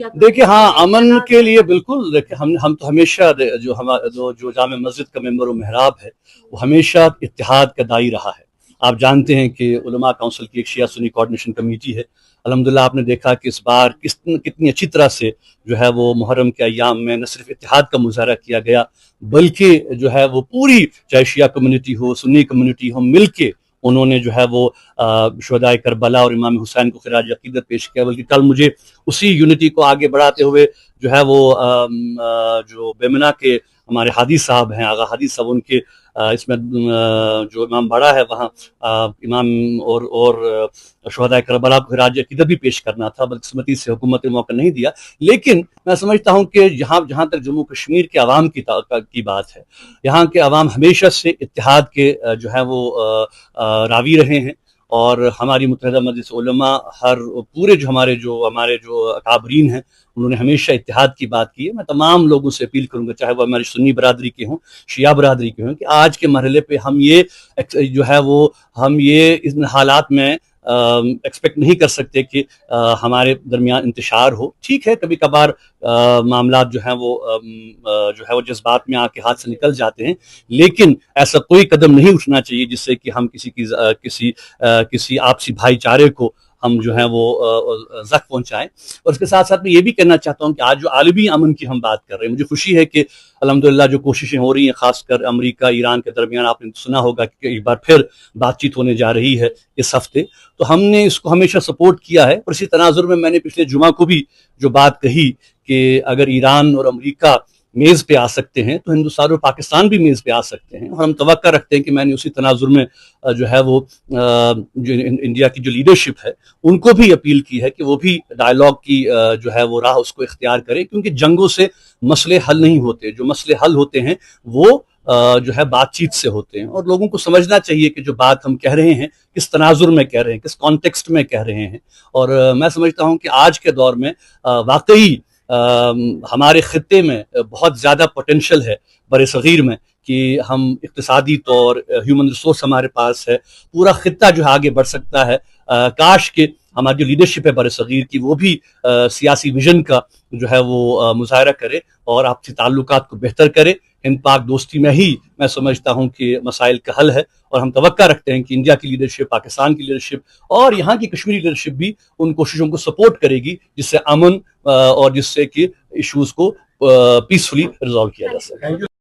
دیکھیں ہاں امن کے لیے بالکل دیکھیں ہم تو ہمیشہ جو جامع مسجد کا ممبر و محراب ہے وہ ہمیشہ اتحاد کا دائی رہا ہے. آپ جانتے ہیں کہ علماء کونسل کی ایک شیعہ سنی کوارڈینیشن کمیٹی ہے. الحمدللہ آپ نے دیکھا کہ اس بار کتنی اچھی طرح سے جو ہے وہ محرم کے ایام میں نہ صرف اتحاد کا مظاہرہ کیا گیا بلکہ جو ہے وہ پوری چاہے شیعہ کمیونٹی ہو سنی کمیونٹی ہو مل کے انہوں نے جو ہے وہ شہدائے کربلا اور امام حسین کو خراج عقیدت پیش کیا. بلکہ کل مجھے اسی یونٹی کو آگے بڑھاتے ہوئے جو ہے وہ جو بیمنا کے ہمارے حادی صاحب ہیں آغا حادی صاحب ان کے اس میں جو امام باڑہ ہے وہاں امام اور شہدائے کربلا کو خراج عقیدت بھی پیش کرنا تھا بدقسمتی سے حکومت نے موقع نہیں دیا. لیکن میں سمجھتا ہوں کہ جہاں تک جموں کشمیر کے عوام کی بات ہے یہاں کے عوام ہمیشہ سے اتحاد کے جو ہے وہ راوی رہے ہیں اور ہماری متحدہ مجلس علماء پورے ہمارے جو اکابرین ہیں انہوں نے ہمیشہ اتحاد کی بات کی ہے. میں تمام لوگوں سے اپیل کروں گا چاہے وہ ہماری سنی برادری کے ہوں شیعہ برادری کے ہوں کہ آج کے مرحلے پہ ہم یہ ان حالات میں ایکسپیکٹ نہیں کر سکتے کہ ہمارے درمیان انتشار ہو. ٹھیک ہے کبھی کبھار معاملات جو ہیں وہ جذبات میں آ کے ہاتھ سے نکل جاتے ہیں لیکن ایسا کوئی قدم نہیں اٹھنا چاہیے جس سے کہ ہم کسی آپسی بھائی چارے کو ہم جو ہیں وہ زخم پہنچائیں. اور اس کے ساتھ ساتھ میں یہ بھی کہنا چاہتا ہوں کہ آج جو عالمی امن کی ہم بات کر رہے ہیں مجھے خوشی ہے کہ الحمدللہ جو کوششیں ہو رہی ہیں خاص کر امریکہ ایران کے درمیان آپ نے سنا ہوگا کہ ایک بار پھر بات چیت ہونے جا رہی ہے اس ہفتے تو ہم نے اس کو ہمیشہ سپورٹ کیا ہے. اور اسی تناظر میں نے پچھلے جمعہ کو بھی جو بات کہی کہ اگر ایران اور امریکہ میز پہ آ سکتے ہیں تو ہندوستان اور پاکستان بھی میز پہ آ سکتے ہیں. اور ہم توقع رکھتے ہیں کہ میں نے اسی تناظر میں جو ہے وہ جو انڈیا کی جو لیڈرشپ ہے ان کو بھی اپیل کی ہے کہ وہ بھی ڈائیلاگ کی جو ہے وہ راہ اس کو اختیار کرے کیونکہ جنگوں سے مسئلے حل نہیں ہوتے. جو مسئلے حل ہوتے ہیں وہ جو ہے بات چیت سے ہوتے ہیں اور لوگوں کو سمجھنا چاہیے کہ جو بات ہم کہہ رہے ہیں کس تناظر میں کہہ رہے ہیں کس کانٹیکسٹ میں کہہ رہے ہیں. اور میں سمجھتا ہوں کہ آج کے دور میں واقعی ہمارے خطے میں بہت زیادہ پوٹینشل ہے بر صغیر میں کہ ہم اقتصادی طور ہیومن ریسورس ہمارے پاس ہے پورا خطہ جو ہے آگے بڑھ سکتا ہے. کاش کہ ہماری جو لیڈرشپ ہے بر صغیر کی وہ بھی سیاسی ویژن کا جو ہے وہ مظاہرہ کرے اور آپسی تعلقات کو بہتر کرے. ہند پاک دوستی میں ہی میں سمجھتا ہوں کہ مسائل کا حل ہے اور ہم توقع رکھتے ہیں کہ انڈیا کی لیڈرشپ پاکستان کی لیڈرشپ اور یہاں کی کشمیری لیڈرشپ بھی ان کوششوں کو سپورٹ کرے گی جس سے امن اور جس سے کہ ایشوز کو پیسفلی ریزالو کیا جا سکے.